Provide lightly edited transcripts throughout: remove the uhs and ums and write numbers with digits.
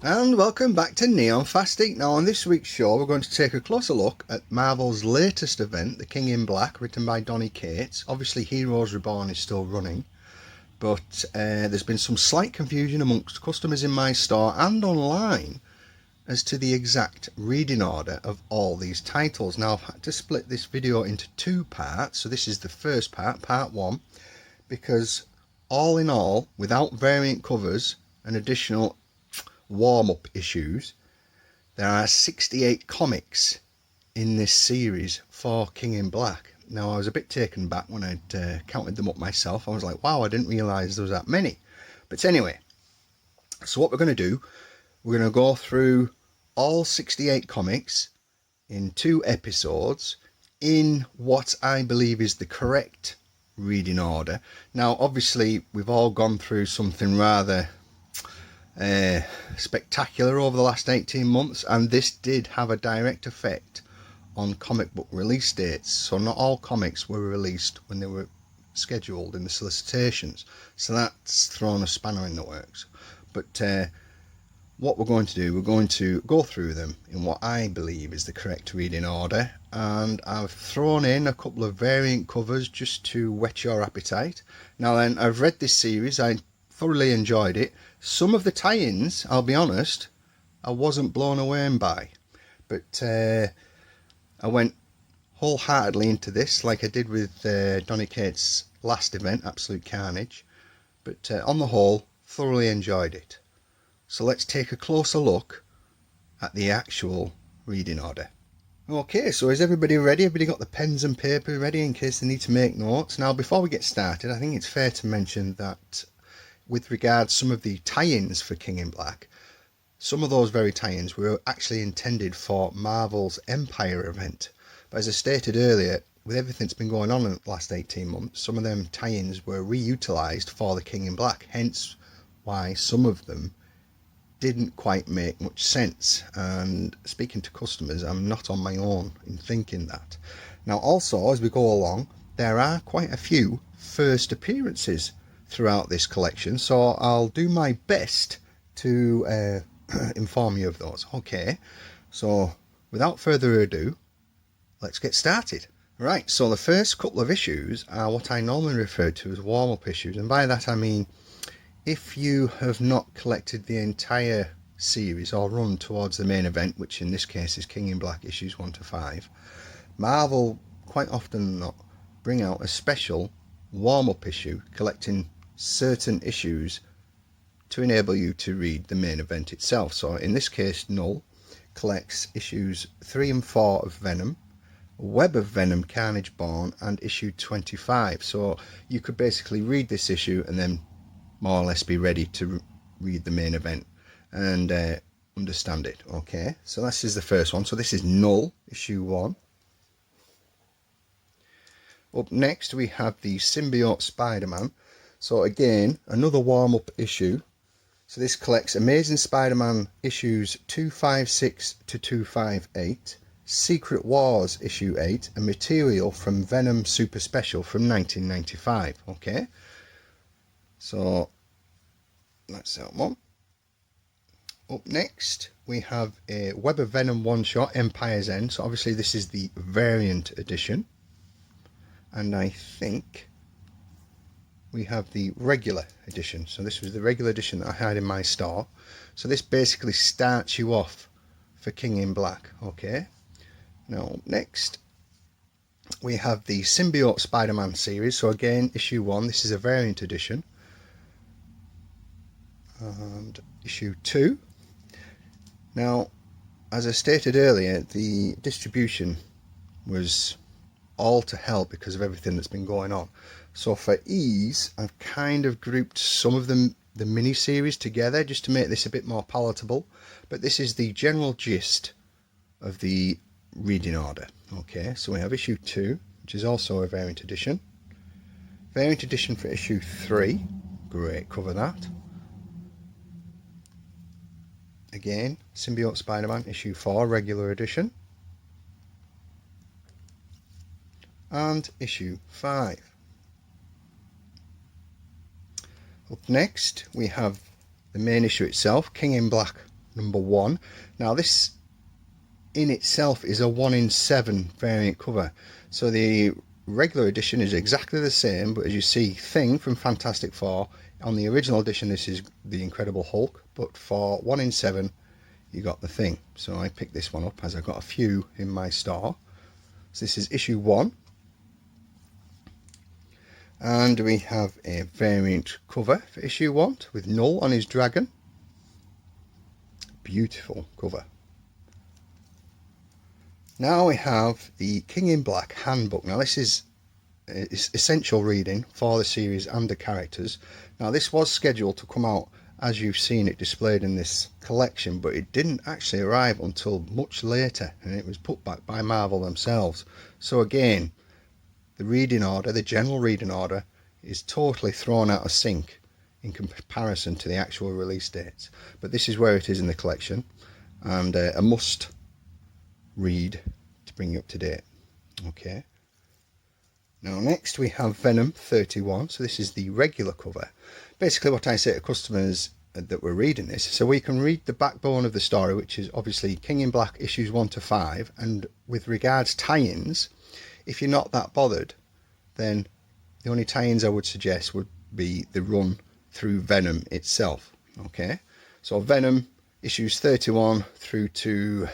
And welcome back to Neon Fastic. Now on this week's show we're going to take a closer look at Marvel's latest event, The King in Black, written by Donny Cates. Obviously Heroes Reborn is still running, but there's been some slight confusion amongst customers in my store and online as to the exact reading order of all these titles. Now I've had to split this video into two parts, so this is the first part, part one, because all in all, without variant covers and additional warm-up issues, there are 68 comics in this series for King in Black. Now I was a bit taken back when I'd counted them up myself. I was like, wow, I didn't realise there was that many. But anyway, so what we're going to do, we're going to go through all 68 comics in 2 episodes in what I believe is the correct reading order. Now obviously we've all gone through something rather spectacular over the last 18 months, and this did have a direct effect on comic book release dates. So not all comics were released when they were scheduled in the solicitations, so that's thrown a spanner in the works. But what we're going to do, we're going to go through them in what I believe is the correct reading order, and I've thrown in a couple of variant covers just to whet your appetite. Now then, I've read this series, I thoroughly enjoyed it. Some of the tie-ins, I'll be honest, I wasn't blown away by, but I went wholeheartedly into this like I did with Donny Cates' last event, Absolute Carnage, but on the whole, thoroughly enjoyed it. So let's take a closer look at the actual reading order. Okay, so is everybody ready? Everybody got the pens and paper ready in case they need to make notes? Now before we get started, I think it's fair to mention that with regards some of the tie-ins for King in Black, some of those very tie-ins were actually intended for Marvel's Empire event. But as I stated earlier, with everything that's been going on in the last 18 months, some of them tie-ins were reutilised for the King in Black, hence why some of them didn't quite make much sense. And speaking to customers, I'm not on my own in thinking that. Now also, as we go along, there are quite a few first appearances throughout this collection, so I'll do my best to inform you of those. Okay, so without further ado, let's get started. Right, so the first couple of issues are what I normally refer to as warm-up issues, and by that I mean if you have not collected the entire series or run towards the main event, which in this case is King in Black issues 1 to 5, Marvel quite often not bring out a special warm-up issue collecting certain issues to enable you to read the main event itself. So in this case, Null collects issues 3 and 4 of Venom, Web of Venom, Carnage Born, and issue 25. So you could basically read this issue and then more or less be ready to read the main event and understand it. Okay, so this is the first one. So this is Null, issue 1. Up next we have the Symbiote Spider-Man. So again, another warm-up issue. So this collects Amazing Spider-Man issues 256 to 258, Secret Wars issue 8, and material from Venom Super Special from 1995. Okay, so that's that one. Up next we have a Web of Venom one-shot, Empire's End. So obviously this is the variant edition, and I think we have the regular edition. So this was the regular edition that I had in my store. So this basically starts you off for King in Black. Okay, now next we have the Symbiote Spider-Man series. So again, issue 1, this is a variant edition, and issue 2. Now as I stated earlier, the distribution was all to hell because of everything that's been going on. So for ease, I've kind of grouped some of them, the mini-series, together just to make this a bit more palatable. But this is the general gist of the reading order. Okay, so we have issue 2, which is also a variant edition. Variant edition for issue 3, great cover that. Again, Symbiote Spider-Man issue 4, regular edition. And issue 5. Up next we have the main issue itself, King in Black number 1. Now this in itself is a 1 in 7 variant cover. So the regular edition is exactly the same, but as you see, Thing from Fantastic Four. On the original edition, this is the Incredible Hulk, but for 1 in 7, you got the Thing. So I picked this one up as I got a few in my store. So this is issue 1. And we have a variant cover for issue 1 with Null on his dragon. Beautiful cover. Now we have the King in Black handbook. Now this is essential reading for the series and the characters. Now this was scheduled to come out as you've seen it displayed in this collection, but it didn't actually arrive until much later, and it was put back by Marvel themselves. So again, the reading order, the general reading order, is totally thrown out of sync in comparison to the actual release dates. But this is where it is in the collection, and a must read to bring you up to date. Okay. Now next we have Venom 31. So this is the regular cover. Basically what I say to customers that we're reading this, so we can read the backbone of the story, which is obviously King in Black issues 1 to 5, and with regards tie-ins, if you're not that bothered, then the only tie-ins I would suggest would be the run through Venom itself. Okay, so Venom issues 31 through to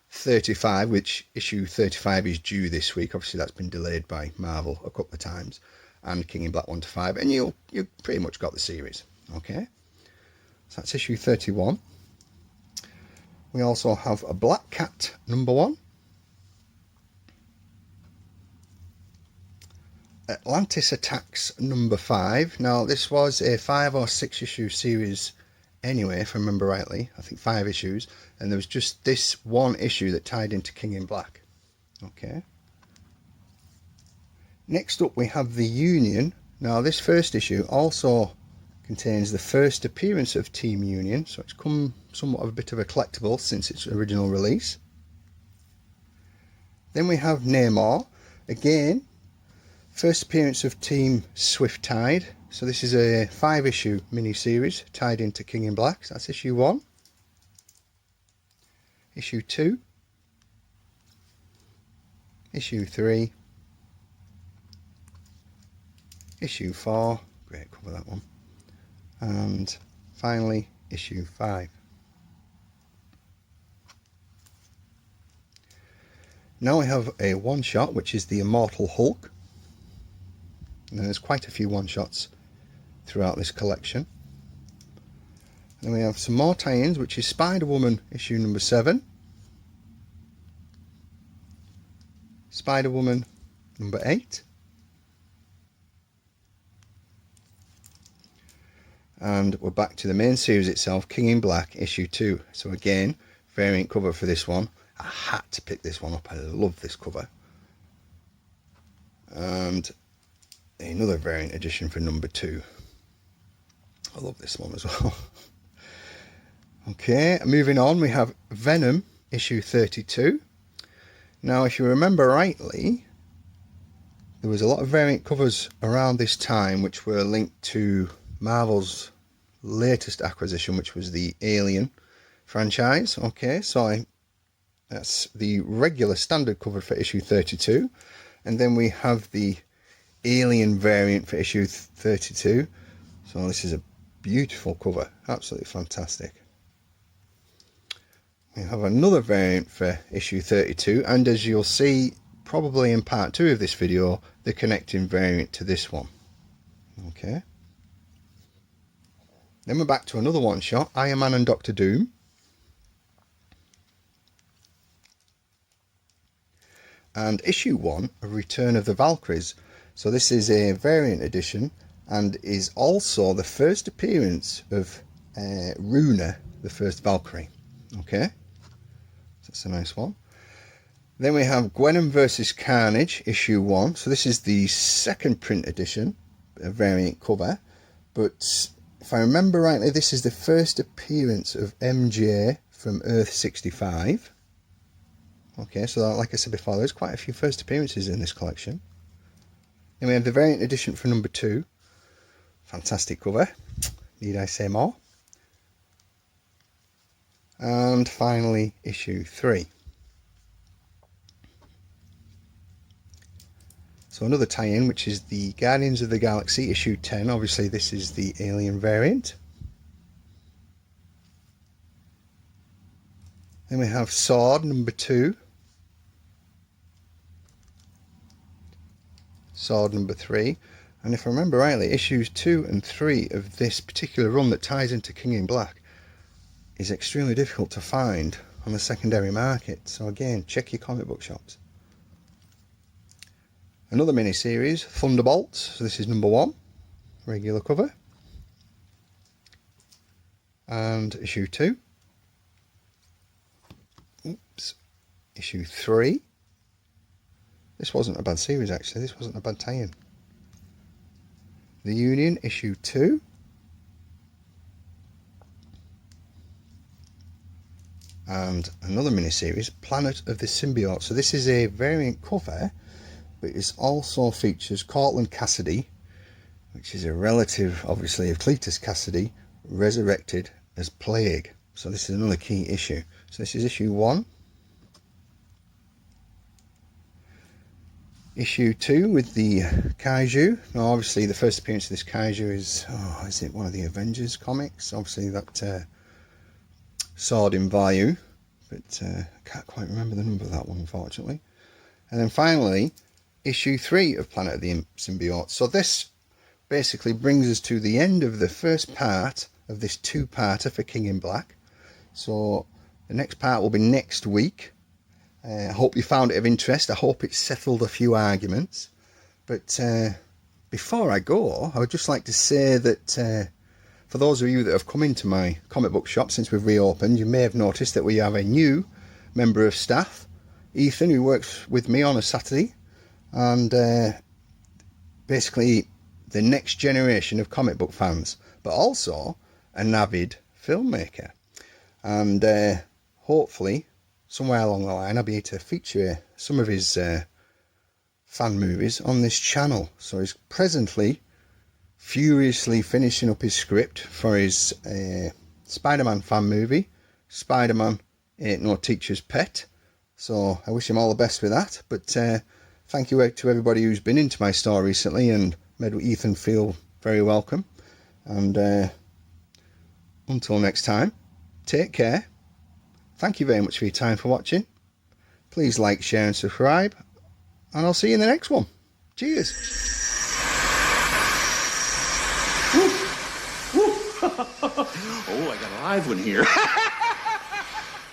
35, which issue 35 is due this week. Obviously that's been delayed by Marvel a couple of times, and King in Black 1 to 5, and you pretty much got the series. Okay, so that's issue 31. We also have a Black Cat number 1, Atlantis Attacks number 5. Now this was a 5 or 6 issue series anyway, if I remember rightly. I think 5 issues, and there was just this one issue that tied into King in Black. Okay, next up we have the Union. Now this first issue also contains the first appearance of Team Union, so it's come somewhat of a bit of a collectible since its original release. Then we have Namor, again first appearance of Team Swift Tide. So this is a 5 issue mini-series tied into King in Black. So that's issue 1, issue 2, issue 3, issue 4, great cover that one, and finally issue 5. Now we have a one-shot, which is the Immortal Hulk. And there's quite a few one-shots throughout this collection. Then we have some more tie-ins, which is Spider-Woman issue number 7, Spider-Woman number 8, and we're back to the main series itself, King in Black issue 2. So again, variant cover for this one. I had to pick this one up. I love this cover. And another variant edition for number 2. I love this one as well. Okay, moving on, we have Venom issue 32. Now if you remember rightly, there was a lot of variant covers around this time which were linked to Marvel's latest acquisition, which was the Alien franchise. Okay, so that's the regular standard cover for issue 32, and then we have the Alien variant for issue 32. So this is a beautiful cover, absolutely fantastic. We have another variant for issue 32, and as you'll see probably in part 2 of this video, the connecting variant to this one. Okay, then we're back to another one shot, Iron Man and Doctor Doom. And issue 1 of Return of the Valkyries. So this is a variant edition and is also the first appearance of Runa, the first Valkyrie. Okay, so that's a nice one. Then we have Gwenom vs Carnage issue 1. So this is the second print edition, a variant cover, but if I remember rightly, this is the first appearance of MJ from Earth 65. Okay, so like I said before, there's quite a few first appearances in this collection. Then we have the variant edition for number 2. Fantastic cover. Need I say more? and finally issue 3. So another tie-in, which is the Guardians of the Galaxy issue 10. Obviously this is the Alien variant. Then we have Sword number 2, Sword number 3, and if I remember rightly, issues 2 and 3 of this particular run that ties into King in Black is extremely difficult to find on the secondary market. So again, check your comic book shops. Another mini-series, Thunderbolts. So this is number 1, regular cover. And issue 2. Oops. Issue 3. This wasn't a bad series actually, this wasn't a bad tie-in. The Union, issue 2. And another mini-series, Planet of the Symbiote. So this is a variant cover, but it also features Cortland Cassidy, which is a relative, obviously, of Cletus Cassidy, resurrected as Plague. So this is another key issue. So this is issue 1. Issue 2 with the Kaiju. Now obviously the first appearance of this Kaiju is it one of the Avengers comics? Obviously that Sword in Vayu, but I can't quite remember the number of that one, unfortunately. And then finally issue 3 of Planet of the Symbiote. So this basically brings us to the end of the first part of this 2-parter for King in Black. So the next part will be next week. I hope you found it of interest. I hope it settled a few arguments. But before I go, I would just like to say that for those of you that have come into my comic book shop since we've reopened, you may have noticed that we have a new member of staff, Ethan, who works with me on a Saturday, and basically the next generation of comic book fans, but also an avid filmmaker. And hopefully somewhere along the line I'll be able to feature some of his fan movies on this channel. So he's presently furiously finishing up his script for his Spider-Man fan movie, Spider-Man Ain't No Teacher's Pet. So I wish him all the best with that. But thank you to everybody who's been into my store recently and made Ethan feel very welcome. And until next time, take care. Thank you very much for your time for watching. Please like, share and subscribe. And I'll see you in the next one. Cheers. Oh, I got a live one here.